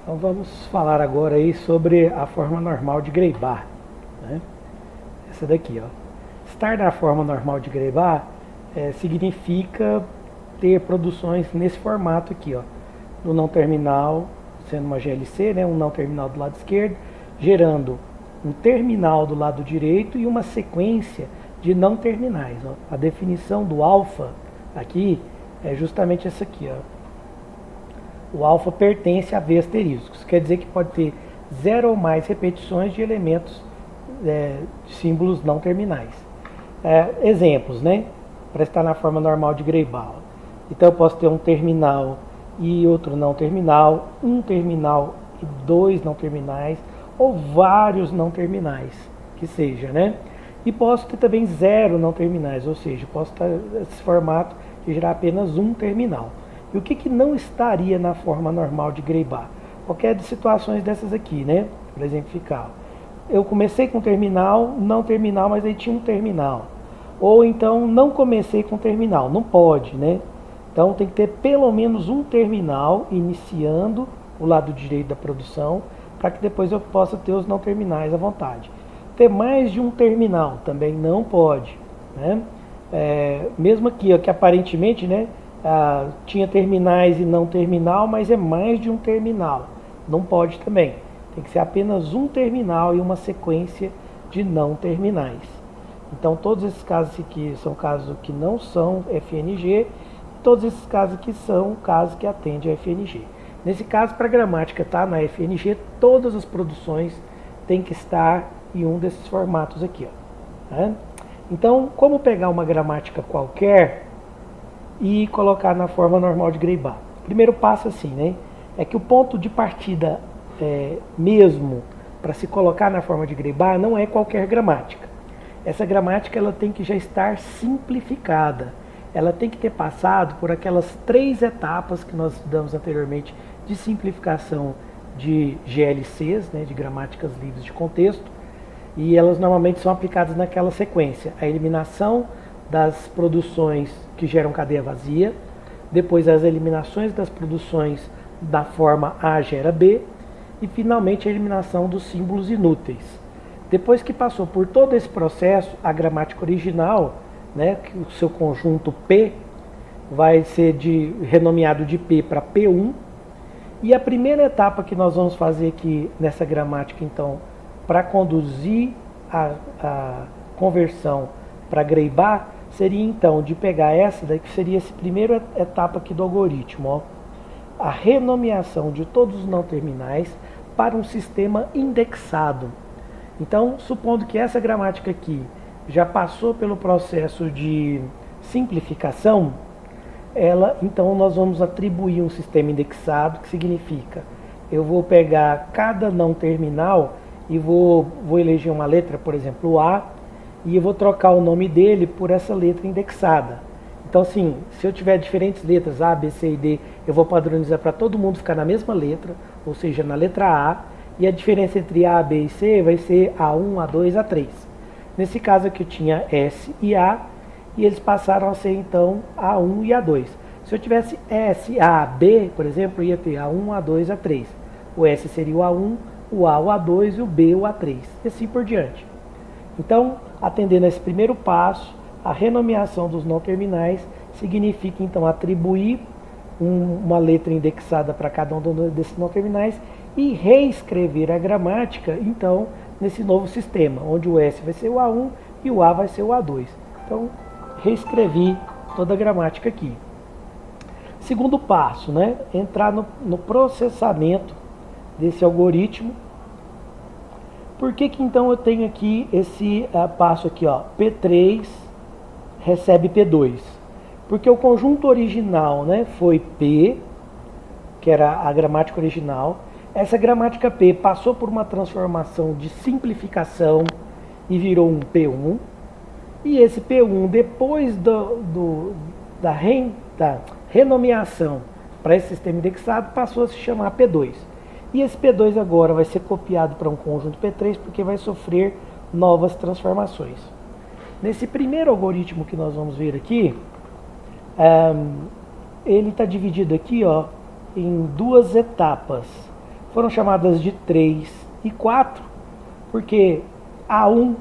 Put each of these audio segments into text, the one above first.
Então vamos falar agora aí sobre a forma normal de Greibar, né? Essa daqui, ó. Estar na forma normal de Greibar significa ter produções nesse formato aqui, ó, do não terminal, sendo uma GLC, né, um não terminal do lado esquerdo, gerando um terminal do lado direito e uma sequência de não terminais, ó. A definição do alfa aqui é justamente essa aqui, ó. O alfa pertence a V asteriscos, quer dizer que pode ter 0 ou mais repetições de elementos de símbolos não terminais. Exemplos, né? Para estar na forma normal de Greibar. Então eu posso ter um terminal e outro não terminal, um terminal e dois não terminais, ou vários não terminais, que seja, né? E posso ter também 0 não terminais, ou seja, posso estar nesse formato de gerar apenas um terminal. E o que não estaria na forma normal de Greibar? Qualquer de situações dessas aqui, né? Para exemplificar. Eu comecei com terminal, não terminal, mas aí tinha um terminal. Ou então não comecei com terminal, não pode, né? Então tem que ter pelo menos um terminal iniciando o lado direito da produção, para que depois eu possa ter os não terminais à vontade. Ter mais de um terminal também não pode, né? Mesmo aqui, ó, que aparentemente, né, tinha terminais e não terminal, mas é mais de um terminal. Não pode também. Tem que ser apenas um terminal e uma sequência de não terminais. Então todos esses casos aqui são casos que não são FNG, todos esses casos aqui são casos que atendem a FNG. Nesse caso, para a gramática estar na FNG, todas as produções têm que estar em um desses formatos aqui, ó, né? Então, como pegar uma gramática qualquer e colocar na forma normal de Greibar? Primeiro passo assim, né? É que o ponto de partida mesmo para se colocar na forma de Greibar não é qualquer gramática. Essa gramática ela tem que já estar simplificada. Ela tem que ter passado por aquelas 3 etapas que nós estudamos anteriormente de simplificação de GLCs, né, de gramáticas livres de contexto, e elas normalmente são aplicadas naquela sequência: a eliminação das produções que geram cadeia vazia, depois as eliminações das produções da forma A gera B, e finalmente a eliminação dos símbolos inúteis. Depois que passou por todo esse processo, a gramática original, né, que o seu conjunto P vai ser renomeado de P para P1, e a primeira etapa que nós vamos fazer aqui nessa gramática, então, para conduzir a conversão para Greibar, seria então de pegar essa daí, que seria essa primeira etapa aqui do algoritmo, ó, a renomeação de todos os não terminais para um sistema indexado. Então, supondo que essa gramática aqui já passou pelo processo de simplificação, então nós vamos atribuir um sistema indexado, que significa, eu vou pegar cada não terminal e vou eleger uma letra, por exemplo, o A, e eu vou trocar o nome dele por essa letra indexada. Então, assim, se eu tiver diferentes letras, A, B, C e D, eu vou padronizar para todo mundo ficar na mesma letra, ou seja, na letra A, e a diferença entre A, B e C vai ser A1, A2, A3. Nesse caso aqui eu tinha S e A, e eles passaram a ser então A1 e A2. Se eu tivesse S, A, B, por exemplo, eu ia ter A1, A2, A3. O S seria o A1, o A o A2 e o B o A3, e assim por diante. Então, atendendo a esse primeiro passo, a renomeação dos não terminais significa então atribuir uma letra indexada para cada um desses não terminais e reescrever a gramática, então, nesse novo sistema, onde o S vai ser o A1 e o A vai ser o A2. Então, reescrevi toda a gramática aqui. Segundo passo, né? Entrar no processamento desse algoritmo. Por que então eu tenho aqui esse passo aqui, ó, P3 recebe P2? Porque o conjunto original, né, foi P, que era a gramática original. Essa gramática P passou por uma transformação de simplificação e virou um P1. E esse P1, depois da renomeação para esse sistema indexado, passou a se chamar P2. E esse P2 agora vai ser copiado para um conjunto P3 porque vai sofrer novas transformações. Nesse primeiro algoritmo que nós vamos ver aqui, ele está dividido aqui, ó, em 2 etapas. foram chamadas de 3 e 4, porque A1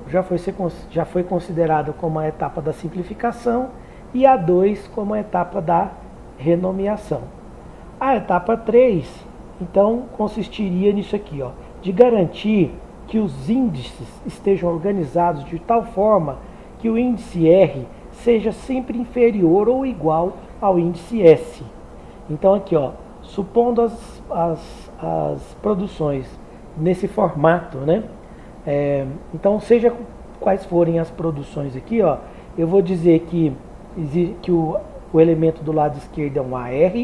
já foi considerado como a etapa da simplificação e A2 como a etapa da renomeação. A etapa 3, então, consistiria nisso aqui, ó, de garantir que os índices estejam organizados de tal forma que o índice R seja sempre inferior ou igual ao índice S. Então aqui, ó, supondo as produções nesse formato, né? Então, seja quais forem as produções aqui, ó, eu vou dizer que o elemento do lado esquerdo é um AR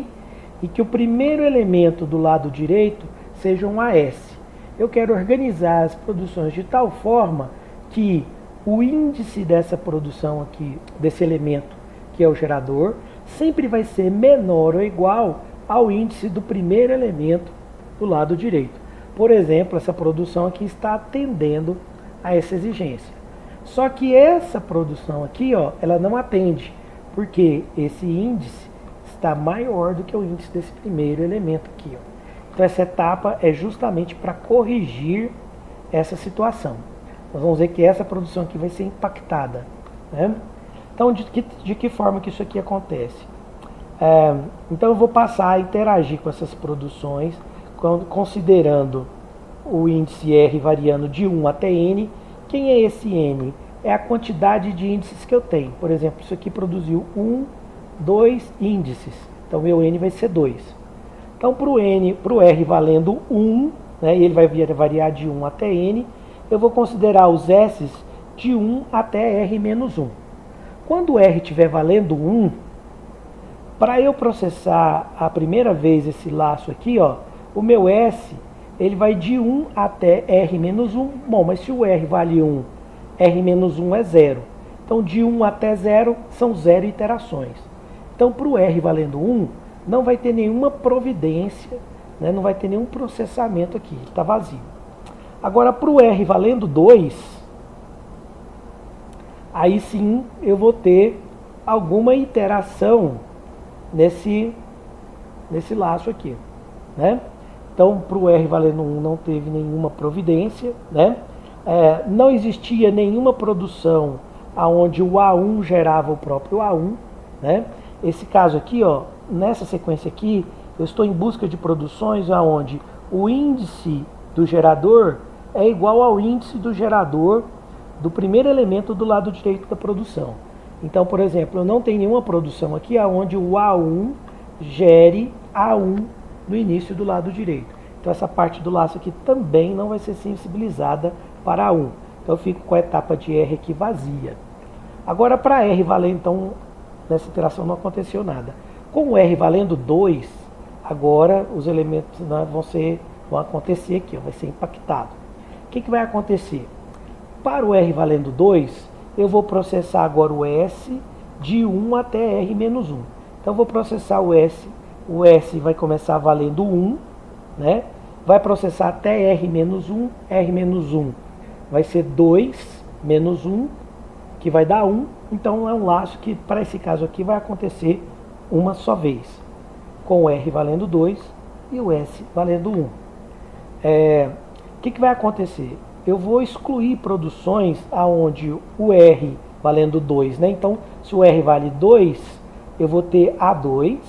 e que o primeiro elemento do lado direito seja um AS. Eu quero organizar as produções de tal forma que o índice dessa produção aqui, desse elemento que é o gerador, sempre vai ser menor ou igual ao índice do primeiro elemento do lado direito. Por exemplo, essa produção aqui está atendendo a essa exigência. Só que essa produção aqui, ó, ela não atende, porque esse índice está maior do que o índice desse primeiro elemento aqui, ó. Então essa etapa é justamente para corrigir essa situação. Nós vamos ver que essa produção aqui vai ser impactada, né? Então, de que forma que isso aqui acontece? Então eu vou passar a interagir com essas produções, considerando o índice R variando de 1 até N. Quem é esse N? É a quantidade de índices que eu tenho. Por exemplo, isso aqui produziu 2 índices. Então meu N vai ser 2. Então para o R valendo 1, né, e ele vai variar de 1 até N, eu vou considerar os S de 1 até R menos 1. Quando o R estiver valendo 1, para eu processar a primeira vez esse laço aqui, ó, o meu S ele vai de 1 até R menos 1. Bom, mas se o R vale 1, R menos 1 é 0. Então de 1 até 0 são 0 iterações. Então para o R valendo 1, não vai ter nenhuma providência, né, não vai ter nenhum processamento aqui, ele está vazio. Agora para o R valendo 2, aí sim eu vou ter alguma iteração nesse laço aqui, né? Então para o R valendo 1 não teve nenhuma providência, né? Não existia nenhuma produção onde o A1 gerava o próprio A1, né? Esse caso aqui, ó, nessa sequência aqui, eu estou em busca de produções onde o índice do gerador é igual ao índice do gerador do primeiro elemento do lado direito da produção. Então, por exemplo, eu não tenho nenhuma produção aqui onde o A1 gere A1 no início do lado direito. Então essa parte do laço aqui também não vai ser sensibilizada para A1. Então eu fico com a etapa de R aqui vazia. Agora para R valendo, então nessa iteração não aconteceu nada. Com o R valendo 2, agora os elementos, né, vão acontecer aqui, ó, vai ser impactado. O que vai acontecer? Para o R valendo 2, eu vou processar agora o S de 1 até R menos 1. Então eu vou processar o S vai começar valendo 1, né? Vai processar até R menos 1, R menos 1 vai ser 2 menos 1, que vai dar 1. Então é um laço que, para esse caso aqui, vai acontecer uma só vez, com o R valendo 2 e o S valendo 1. O que vai acontecer? Eu vou excluir produções onde o R valendo 2, né? Então, se o R vale 2, eu vou ter A2,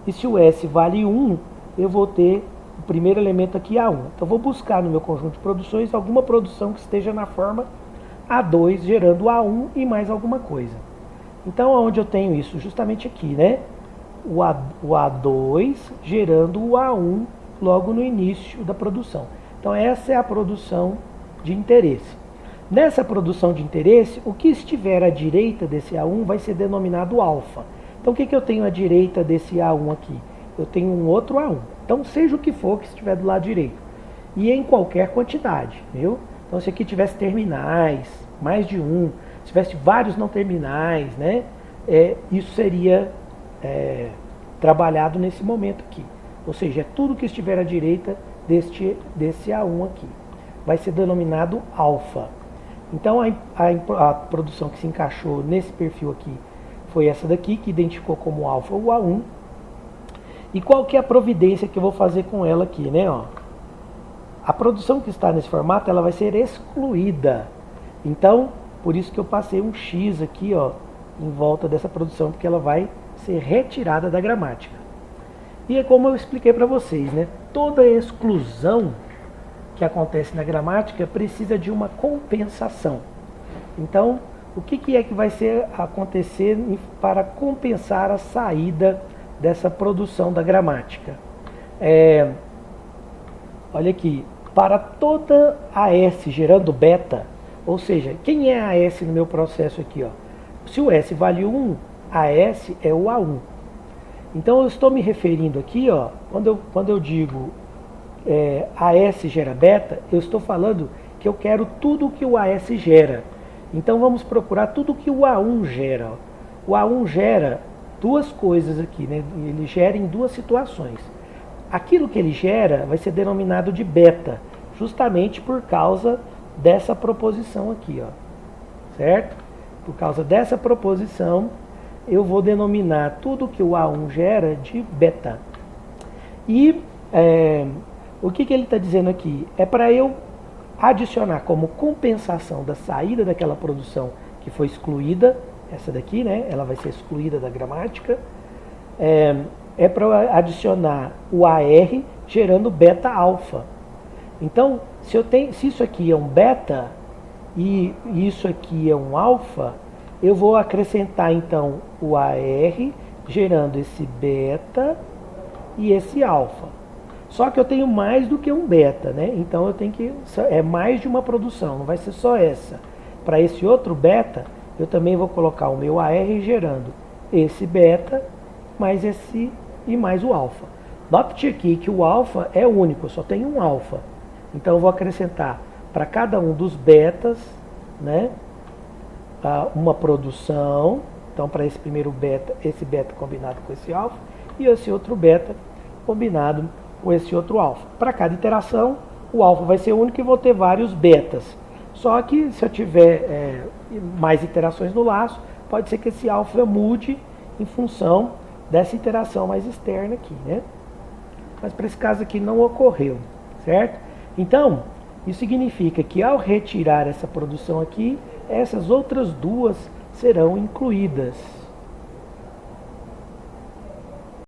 e se o S vale 1, eu vou ter o primeiro elemento aqui, A1. Então, vou buscar no meu conjunto de produções alguma produção que esteja na forma A2, gerando A1 e mais alguma coisa. Então, onde eu tenho isso? Justamente aqui, né? O A2 gerando o A1 logo no início da produção. Então, essa é a produção de interesse. Nessa produção de interesse, o que estiver à direita desse A1 vai ser denominado alfa. Então, o que eu tenho à direita desse A1 aqui? Eu tenho um outro A1. Então, seja o que for que estiver do lado direito. E em qualquer quantidade, viu? Então, se aqui tivesse terminais, mais de um, se tivesse vários não terminais, né? Isso seria trabalhado nesse momento aqui. Ou seja, é tudo que estiver à direita desse A1 aqui. Vai ser denominado alfa. Então a produção que se encaixou nesse perfil aqui foi essa daqui, que identificou como alfa o A1. E qual que é a providência que eu vou fazer com ela aqui, né? Ó? a produção que está nesse formato, ela vai ser excluída. Então, por isso que eu passei um X aqui, ó, em volta dessa produção, porque ela vai ser retirada da gramática. E é como eu expliquei para vocês, né? Toda exclusão que acontece na gramática precisa de uma compensação. Então, o que é que vai acontecer para compensar a saída dessa produção da gramática? Olha aqui, para toda AS gerando beta, ou seja, quem é AS no meu processo aqui? Ó? Se o S vale 1, AS é o A1. Então eu estou me referindo aqui, ó, quando eu digo AS gera beta, eu estou falando que eu quero tudo que o AS gera. Então vamos procurar tudo que o A1 gera. Ó. O A1 gera duas coisas aqui, né? Ele gera em duas situações. Aquilo que ele gera vai ser denominado de beta, justamente por causa dessa proposição aqui, ó. Certo? Por causa dessa proposição, eu vou denominar tudo que o A1 gera de beta. E o que ele está dizendo aqui? É para eu adicionar como compensação da saída daquela produção que foi excluída, essa daqui, né? Ela vai ser excluída da gramática. É para adicionar o AR gerando beta alfa. Então, se isso aqui é um beta e isso aqui é um alfa, eu vou acrescentar então o AR gerando esse beta e esse alfa. Só que eu tenho mais do que um beta, né? Então eu tenho que é mais de uma produção, não vai ser só essa. Para esse outro beta, eu também vou colocar o meu AR gerando esse beta mais esse e mais o alfa. Note aqui que o alfa é único, só tem um alfa. Então eu vou acrescentar para cada um dos betas, né, uma produção. Então para esse primeiro beta, esse beta combinado com esse alfa e esse outro beta combinado com esse outro alfa. Para cada iteração, o alfa vai ser único e vou ter vários betas. Só que se eu tiver mais iterações no laço, pode ser que esse alfa mude em função dessa interação mais externa aqui, né? Mas para esse caso aqui não ocorreu, certo? Então, isso significa que ao retirar essa produção aqui, essas outras duas serão incluídas.